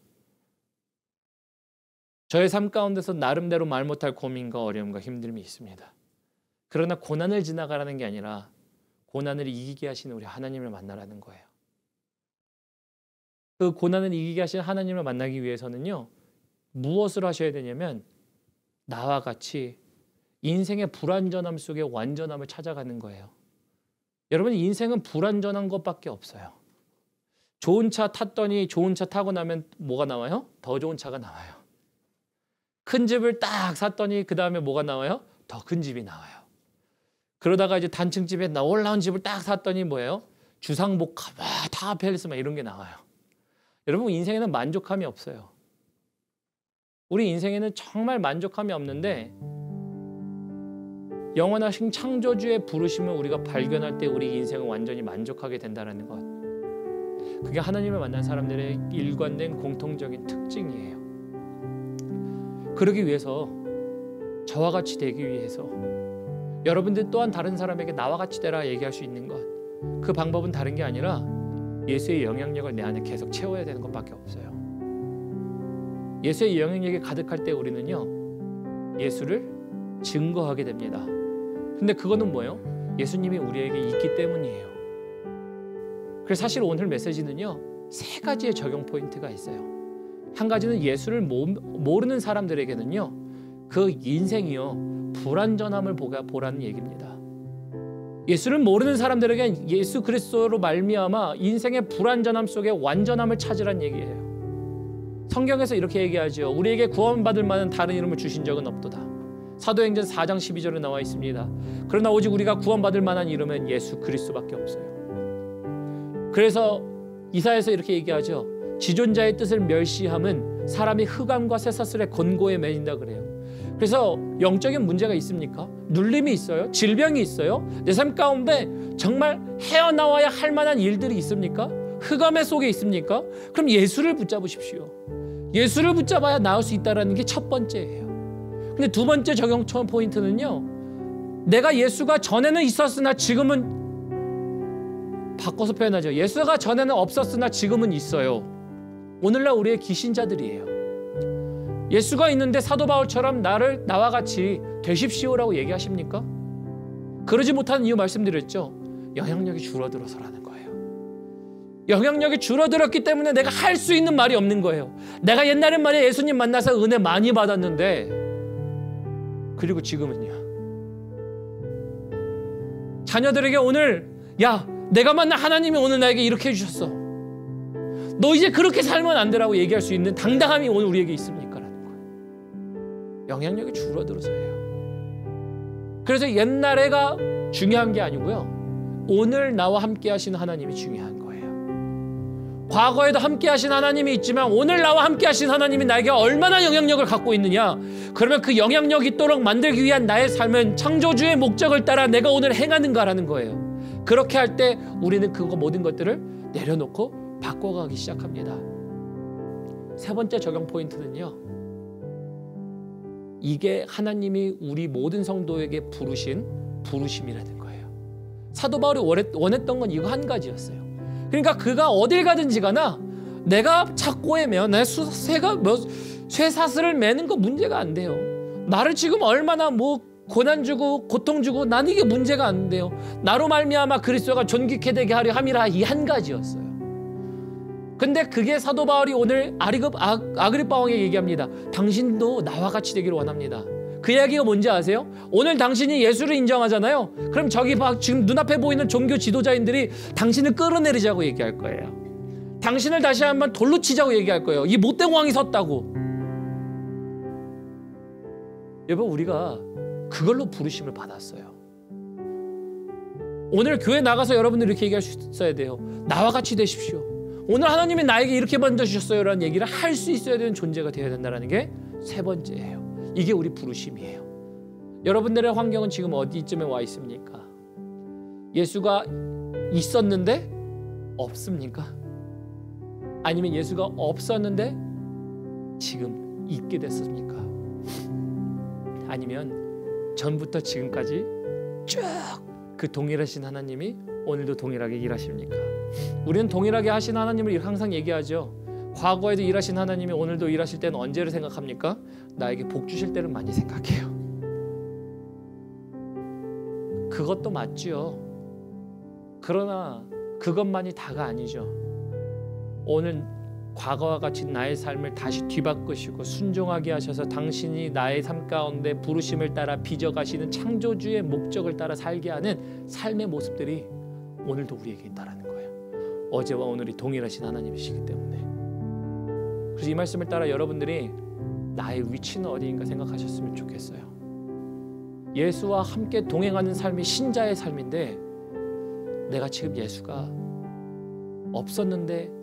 저의 삶 가운데서 나름대로 말 못할 고민과 어려움과 힘듦이 있습니다. 그러나 고난을 지나가라는 게 아니라 고난을 이기게 하시는 우리 하나님을 만나라는 거예요. 그 고난을 이기게 하시는 하나님을 만나기 위해서는요, 무엇을 하셔야 되냐면 나와 같이 인생의 불완전함 속에 완전함을 찾아가는 거예요. 여러분, 인생은 불완전한 것밖에 없어요. 좋은 차 탔더니 좋은 차 타고 나면 뭐가 나와요? 더 좋은 차가 나와요. 큰 집을 딱 샀더니 그 다음에 뭐가 나와요? 더 큰 집이 나와요. 그러다가 이제 단층 집에 올라온 집을 딱 샀더니 뭐예요? 주상복합, 타워팰리스 막 이런 게 나와요. 여러분, 인생에는 만족함이 없어요. 우리 인생에는 정말 만족함이 없는데 영원하신 창조주의 부르심을 우리가 발견할 때 우리 인생은 완전히 만족하게 된다는 것. 그게 하나님을 만난 사람들의 일관된 공통적인 특징이에요. 그러기 위해서, 저와 같이 되기 위해서 여러분들 또한 다른 사람에게 나와 같이 되라 얘기할 수 있는 것, 그 방법은 다른 게 아니라 예수의 영향력을 내 안에 계속 채워야 되는 것밖에 없어요. 예수의 영향력이 가득할 때 우리는요, 예수를 증거하게 됩니다. 근데 그거는 뭐예요? 예수님이 우리에게 있기 때문이에요. 그래서 사실 오늘 메시지는요, 3가지의 적용 포인트가 있어요. 한 가지는 예수를 모르는 사람들에게는요, 그 인생이요, 불완전함을 보라는 얘기입니다. 예수를 모르는 사람들에게 예수 그리스도로 말미암아 인생의 불완전함 속에 완전함을 찾으란 얘기예요. 성경에서 이렇게 얘기하죠. 우리에게 구원받을 만한 다른 이름을 주신 적은 없도다. 사도행전 4장 12절에 나와 있습니다. 그러나 오직 우리가 구원받을 만한 이름은 예수 그리스도밖에 없어요. 그래서 이사야서 이렇게 얘기하죠. 지존자의 뜻을 멸시함은 사람이 흑암과 쇠사슬의 권고에 매인다 그래요. 그래서 영적인 문제가 있습니까? 눌림이 있어요? 질병이 있어요? 내 삶 가운데 정말 헤어나와야 할 만한 일들이 있습니까? 흑암의 속에 있습니까? 그럼 예수를 붙잡으십시오. 예수를 붙잡아야 나을 수 있다는 게 첫 번째예요. 근데 두 번째 적용 포인트는요, 내가 예수가 전에는 있었으나 지금은 바꿔서 표현하죠. 예수가 전에는 없었으나 지금은 있어요. 오늘날 우리의 기신자들이에요. 예수가 있는데 사도 바울처럼 나와 같이 되십시오라고 얘기하십니까? 그러지 못하는 이유 말씀드렸죠. 영향력이 줄어들어서라는 거예요. 영향력이 줄어들었기 때문에 내가 할 수 있는 말이 없는 거예요. 내가 옛날엔 말이야 예수님 만나서 은혜 많이 받았는데 그리고 지금은요. 자녀들에게 오늘 야, 내가 만난 하나님이 오늘 나에게 이렇게 해주셨어. 너 이제 그렇게 살면 안 되라고 얘기할 수 있는 당당함이 오늘 우리에게 있습니까? 라는 거예요. 영향력이 줄어들어서예요. 그래서 옛날에가 중요한 게 아니고요. 오늘 나와 함께 하신 하나님이 중요한 거예요. 과거에도 함께 하신 하나님이 있지만 오늘 나와 함께 하신 하나님이 나에게 얼마나 영향력을 갖고 있느냐. 그러면 그 영향력 있도록 만들기 위한 나의 삶은 창조주의 목적을 따라 내가 오늘 행하는가라는 거예요. 그렇게 할 때 우리는 그거 모든 것들을 내려놓고 바꿔가기 시작합니다. 세 번째 적용 포인트는요. 이게 하나님이 우리 모든 성도에게 부르신 부르심이라는 거예요. 사도 바울이 원했던 건 이거 한 가지였어요. 그러니까 그가 어딜 가든지 가나 내가 착고에 매어 내 쇠사슬을 매는 거 문제가 안 돼요. 나를 지금 얼마나 고난 주고 고통 주고 난 이게 문제가 안 돼요. 나로 말미암아 그리스도가 존귀케 되게 하려 함이라. 이 한 가지였어요. 근데 그게 사도 바울이 오늘 아그리빠 왕에게 얘기합니다. 당신도 나와 같이 되기를 원합니다. 그 이야기가 뭔지 아세요? 오늘 당신이 예수를 인정하잖아요. 그럼 저기 지금 눈앞에 보이는 종교 지도자인들이 당신을 끌어내리자고 얘기할 거예요. 당신을 다시 한번 돌로 치자고 얘기할 거예요. 이 못된 왕이 섰다고. 여러분, 우리가 그걸로 부르심을 받았어요. 오늘 교회 나가서 여러분들이 이렇게 얘기할 수 있어야 돼요. 나와 같이 되십시오. 오늘 하나님이 나에게 이렇게 만드셨어요 라는 얘기를 할 수 있어야 되는 존재가 되어야 된다는 게 세 번째예요. 이게 우리 부르심이에요. 여러분들의 환경은 지금 어디쯤에 와 있습니까? 예수가 있었는데 없습니까? 아니면 예수가 없었는데 지금 있게 됐습니까? 아니면 전부터 지금까지 쭉 그 동일하신 하나님이 오늘도 동일하게 일하십니까? 우리는 동일하게 하신 하나님을 항상 얘기하죠. 과거에도 일하신 하나님이 오늘도 일하실 때는 언제를 생각합니까? 나에게 복 주실 때를 많이 생각해요. 그것도 맞죠. 그러나 그것만이 다가 아니죠. 오늘 과거와 같이 나의 삶을 다시 뒤바꾸시고 순종하게 하셔서 당신이 나의 삶 가운데 부르심을 따라 빚어가시는 창조주의 목적을 따라 살게 하는 삶의 모습들이 오늘도 우리에게 있다라는 거예요. 어제와 오늘이 동일하신 하나님이시기 때문에. 그래서 이 말씀을 따라 여러분들이 나의 위치는 어디인가 생각하셨으면 좋겠어요. 예수와 함께 동행하는 삶이 신자의 삶인데 내가 지금 예수가 없었는데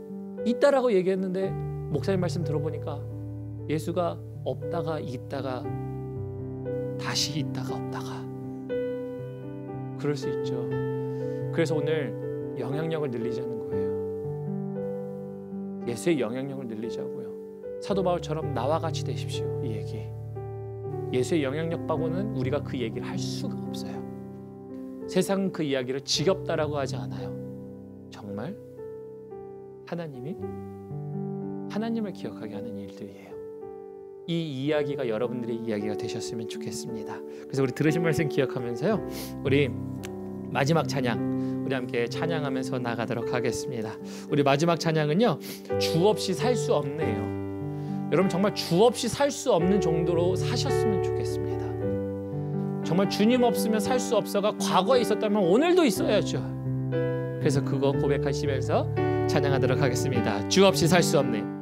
있다라고 얘기했는데 목사님 말씀 들어보니까 예수가 없다가 있다가 다시 있다가 없다가 그럴 수 있죠. 그래서 오늘 영향력을 늘리자는 거예요. 예수의 영향력을 늘리자고요. 사도 바울처럼 나와 같이 되십시오. 이 얘기. 예수의 영향력 바고는 우리가 그 얘기를 할 수가 없어요. 세상은 그 이야기를 지겹다라고 하지 않아요. 정말 하나님을 기억하게 하는 일들이에요. 이 이야기가 여러분들의 이야기가 되셨으면 좋겠습니다. 그래서 우리 들으신 말씀 기억하면서요. 우리 마지막 찬양 우리 함께 찬양하면서 나가도록 하겠습니다. 우리 마지막 찬양은요. 주 없이 살 수 없네요. 여러분 정말 주 없이 살 수 없는 정도로 사셨으면 좋겠습니다. 정말 주님 없으면 살 수 없어가 과거에 있었다면 오늘도 있어야죠. 그래서 그거 고백하시면서 찬양하도록 하겠습니다. 주 없이 살 수 없네.